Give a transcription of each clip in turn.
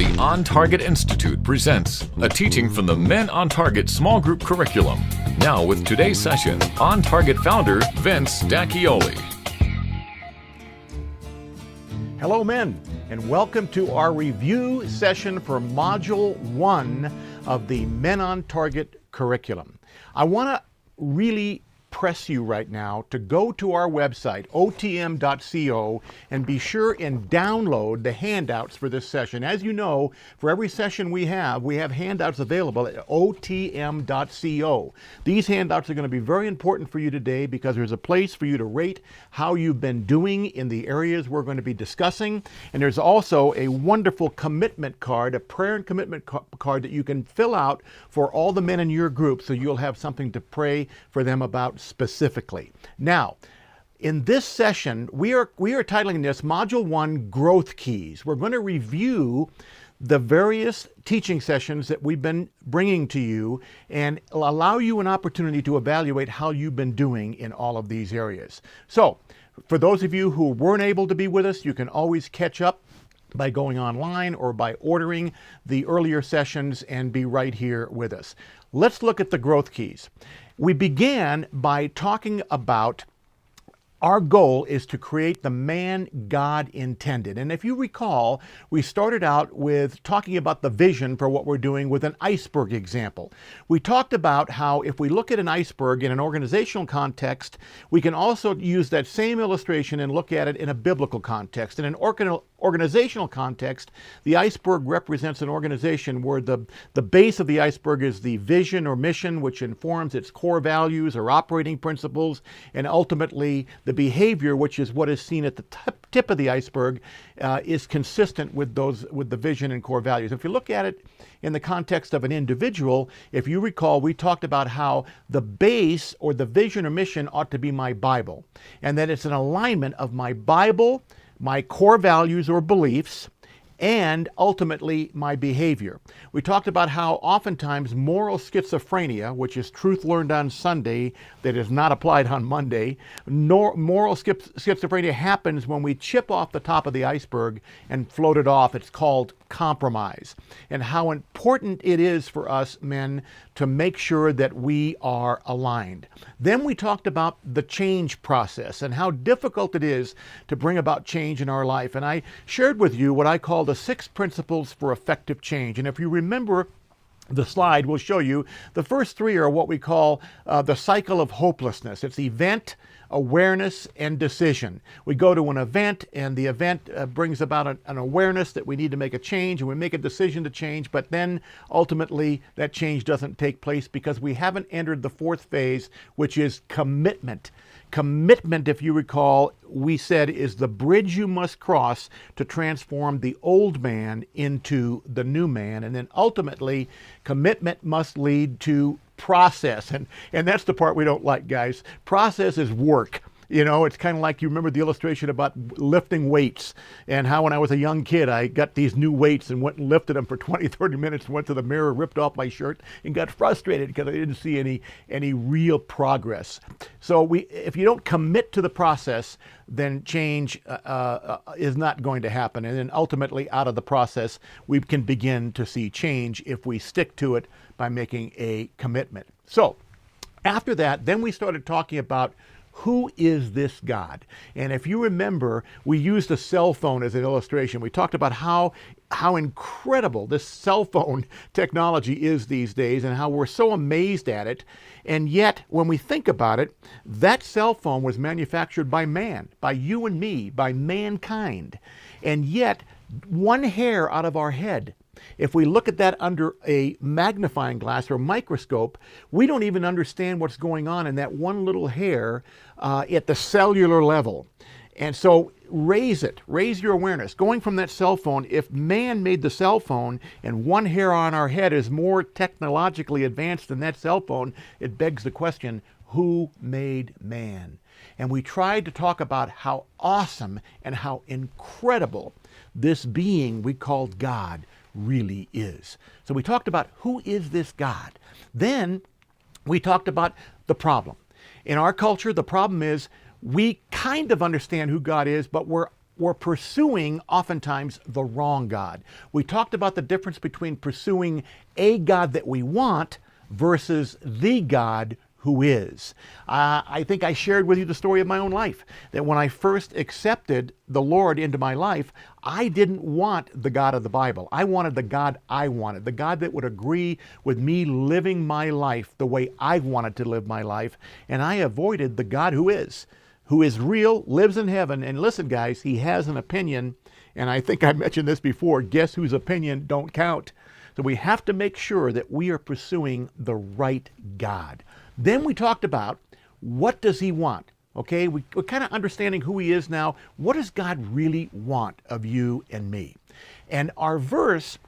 The On Target Institute presents a teaching from the Men on Target small group curriculum. Now with today's session, On Target founder Vince D'Acchioli. Hello men, and welcome to our review session for Module 1 of the Men on Target curriculum. I want to really press you right now to go to our website, otm.co, and be sure and download the handouts for this session. As you know, for every session we have handouts available at otm.co. These handouts are going to be very important for you today because there's a place for you to rate how you've been doing in the areas we're going to be discussing. And there's also a wonderful commitment card, a prayer and commitment card that you can fill out for all the men in your group, so you'll have something to pray for them about specifically. Now, in this session, we are titling this Module 1 Growth Keys. We're going to review the various teaching sessions that we've been bringing to you and allow you an opportunity to evaluate how you've been doing in all of these areas. So, for those of you who weren't able to be with us, you can always catch up by going online or by ordering the earlier sessions and be right here with us. Let's look at the growth keys. We began by talking about our goal is to create the man God intended. And if you recall, we started out with talking about the vision for what we're doing with an iceberg example. We talked about how if we look at an iceberg in an organizational context, we can also use that same illustration and look at it in a biblical context. In an organizational context, the iceberg represents an organization where the base of the iceberg is the vision or mission, which informs its core values or operating principles, and ultimately the behavior, which is what is seen at the tip of the iceberg, is consistent with the vision and core values. If you look at it in the context of an individual, if you recall, we talked about how the base or the vision or mission ought to be my Bible, and that it's an alignment of my Bible, my core values or beliefs, and ultimately my behavior. We talked about how oftentimes moral schizophrenia, which is truth learned on Sunday that is not applied on Monday, moral schizophrenia happens when we chip off the top of the iceberg and float it off. It's called compromise. And how important it is for us men to make sure that we are aligned. Then we talked about the change process and how difficult it is to bring about change in our life. And I shared with you what I call the 6 principles for effective change. And if you remember, the slide will show you the first 3 are what we call the cycle of hopelessness. It's event, awareness, and decision. We go to an event, and the event brings about an awareness that we need to make a change, and we make a decision to change, but then ultimately that change doesn't take place because we haven't entered the 4th phase, which is commitment. Commitment, if you recall, we said is the bridge you must cross to transform the old man into the new man. And then ultimately, commitment must lead to process. And that's the part we don't like, guys. Process is work. You know, it's kind of like, you remember the illustration about lifting weights and how when I was a young kid, I got these new weights and went and lifted them for 20, 30 minutes, went to the mirror, ripped off my shirt, and got frustrated because I didn't see any real progress. So if you don't commit to the process, then change is not going to happen. And then ultimately out of the process, we can begin to see change if we stick to it by making a commitment. So after that, then we started talking about who is this God? And if you remember, we used a cell phone as an illustration. We talked about how incredible this cell phone technology is these days and how we're so amazed at it. And yet, when we think about it, that cell phone was manufactured by man, by you and me, by mankind. And yet, one hair out of our head, if we look at that under a magnifying glass or microscope, we don't even understand what's going on in that one little hair at the cellular level. And so raise your awareness. Going from that cell phone, if man made the cell phone and one hair on our head is more technologically advanced than that cell phone, it begs the question, who made man? And we tried to talk about how awesome and how incredible this being we called God really is. So we talked about who is this God. Then we talked about the problem. In our culture, the problem is we kind of understand who God is, but we're we're pursuing oftentimes the wrong God. We talked about the difference between pursuing a God that we want versus the God who is. I think I shared with you the story of my own life, that when I first accepted the Lord into my life, I didn't want the God of the Bible. I wanted the God I wanted, the God that would agree with me living my life the way I wanted to live my life, and I avoided the God who is real, lives in heaven. And listen, guys, he has an opinion, and I think I mentioned this before. Guess whose opinion don't count? So we have to make sure that we are pursuing the right God. Then we talked about, what does he want? Okay, we're kind of understanding who he is now. What does God really want of you and me? And our verse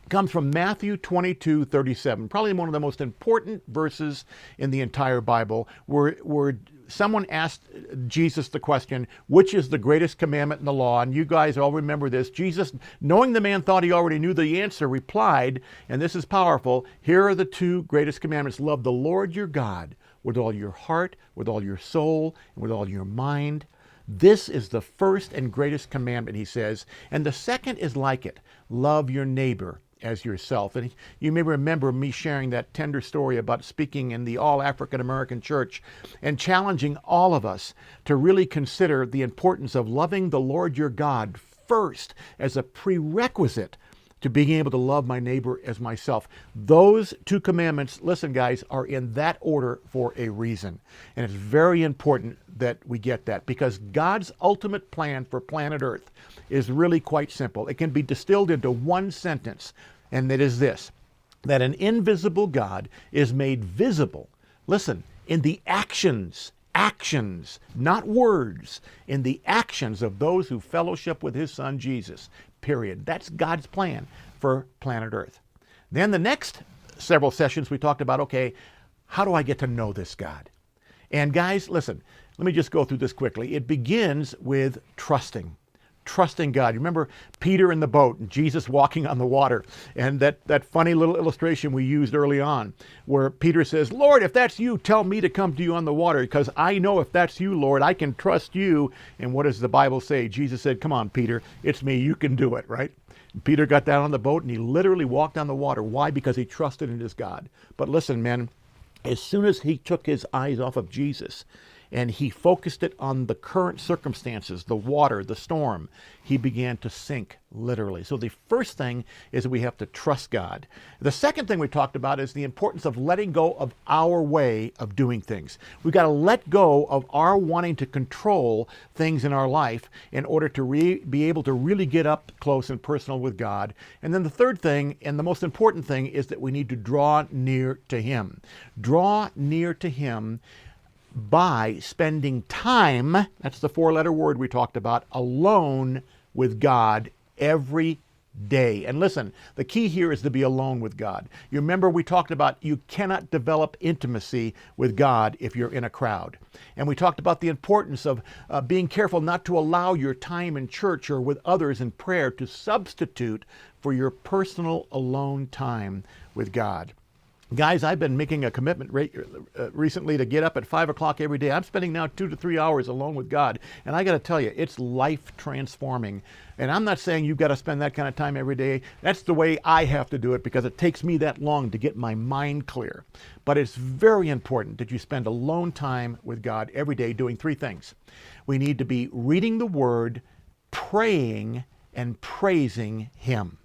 comes from Matthew 22:37, probably one of the most important verses in the entire Bible, where someone asked Jesus the question, which is the greatest commandment in the law? And you guys all remember this. Jesus, knowing the man thought he already knew the answer, replied, and this is powerful, here are the two greatest commandments. Love the Lord your God with all your heart, with all your soul, and with all your mind. This is the first and greatest commandment, he says. And the second is like it. Love your neighbor as yourself. And you may remember me sharing that tender story about speaking in the all African American church and challenging all of us to really consider the importance of loving the Lord your God first as a prerequisite to being able to love my neighbor as myself. Those two commandments, listen guys, are in that order for a reason. And it's very important that we get that, because God's ultimate plan for planet Earth is really quite simple. It can be distilled into one sentence, and it is this: that an invisible God is made visible, listen, in the actions, not words, in the actions of those who fellowship with his son Jesus. Period. That's God's plan for planet Earth. Then the next several sessions we talked about, okay, how do I get to know this God? And guys, listen, let me just go through this quickly. It begins with trusting God. You remember Peter in the boat and Jesus walking on the water, and that funny little illustration we used early on where Peter says, Lord, if that's you, tell me to come to you on the water, because I know if that's you, Lord, I can trust you. And what does the Bible say? Jesus said, come on, Peter, it's me, you can do it, right? And Peter got down on the boat and he literally walked on the water. Why? Because he trusted in his God. But listen, men, as soon as he took his eyes off of Jesus and he focused it on the current circumstances, the water, the storm, he began to sink, literally. So the first thing is that we have to trust God. The second thing we talked about is the importance of letting go of our way of doing things. We've got to let go of our wanting to control things in our life in order to be able to really get up close and personal with God. And then the third thing, and the most important thing, is that we need to draw near to him. Draw near to him by spending time, that's the four-letter word we talked about, alone with God every day. And listen, the key here is to be alone with God. You remember we talked about you cannot develop intimacy with God if you're in a crowd. And we talked about the importance of being careful not to allow your time in church or with others in prayer to substitute for your personal alone time with God. Guys, I've been making a commitment recently to get up at 5 o'clock every day. I'm spending now 2 to 3 hours alone with God. And I got to tell you, it's life transforming. And I'm not saying you've got to spend that kind of time every day. That's the way I have to do it, because it takes me that long to get my mind clear. But it's very important that you spend alone time with God every day doing three things. We need to be reading the Word, praying, and praising him.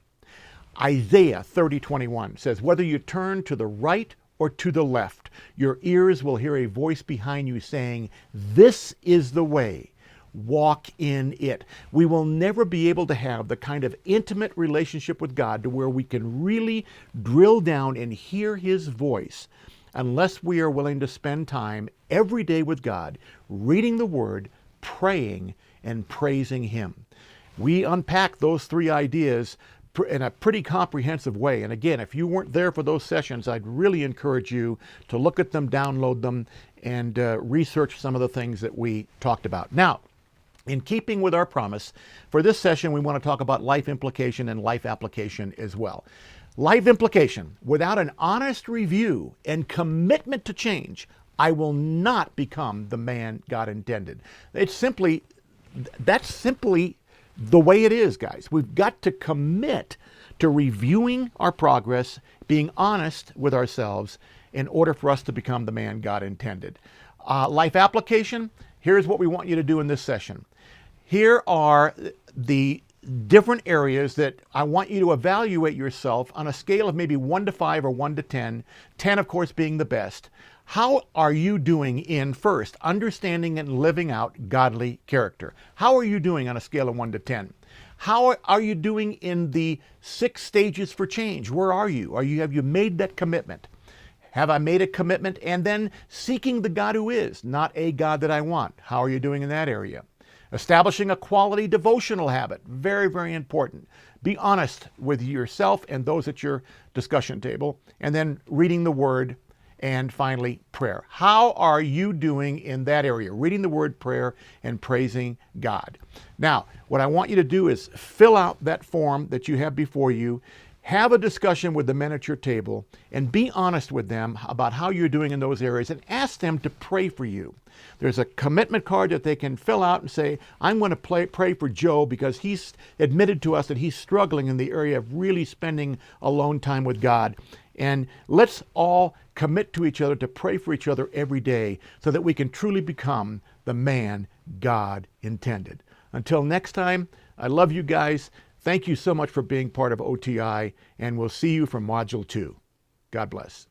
Isaiah 30:21 says, whether you turn to the right or to the left, your ears will hear a voice behind you saying, this is the way, walk in it. We will never be able to have the kind of intimate relationship with God to where we can really drill down and hear his voice unless we are willing to spend time every day with God, reading the Word, praying, and praising him. We unpack those three ideas in a pretty comprehensive way. And again, if you weren't there for those sessions, I'd really encourage you to look at them, download them, and research some of the things that we talked about. Now, in keeping with our promise, for this session, we want to talk about life implication and life application as well. Life implication: without an honest review and commitment to change, I will not become the man God intended. That's simply the way it is, guys. We've got to commit to reviewing our progress, being honest with ourselves in order for us to become the man God intended. Life application, here's what we want you to do in this session. Here are the different areas that I want you to evaluate yourself on a scale of maybe 1 to 5 or 1 to 10, 10 of course being the best. How are you doing in, first, understanding and living out godly character? How are you doing on a scale of 1 to 10? How are you doing in the 6 stages for change? Where are you? Have you made that commitment? Have I made a commitment? And then seeking the God who is, not a God that I want. How are you doing in that area? Establishing a quality devotional habit. Very, very important. Be honest with yourself and those at your discussion table. And then reading the Word. And finally, prayer. How are you doing in that area? Reading the Word, prayer, and praising God. Now, what I want you to do is fill out that form that you have before you. Have a discussion with the men at your table and be honest with them about how you're doing in those areas and ask them to pray for you. There's a commitment card that they can fill out and say, I'm going to pray for Joe because he's admitted to us that he's struggling in the area of really spending alone time with God. And let's all commit to each other to pray for each other every day so that we can truly become the man God intended. Until next time, I love you guys. Thank you so much for being part of OTI, and we'll see you from Module 2. God bless.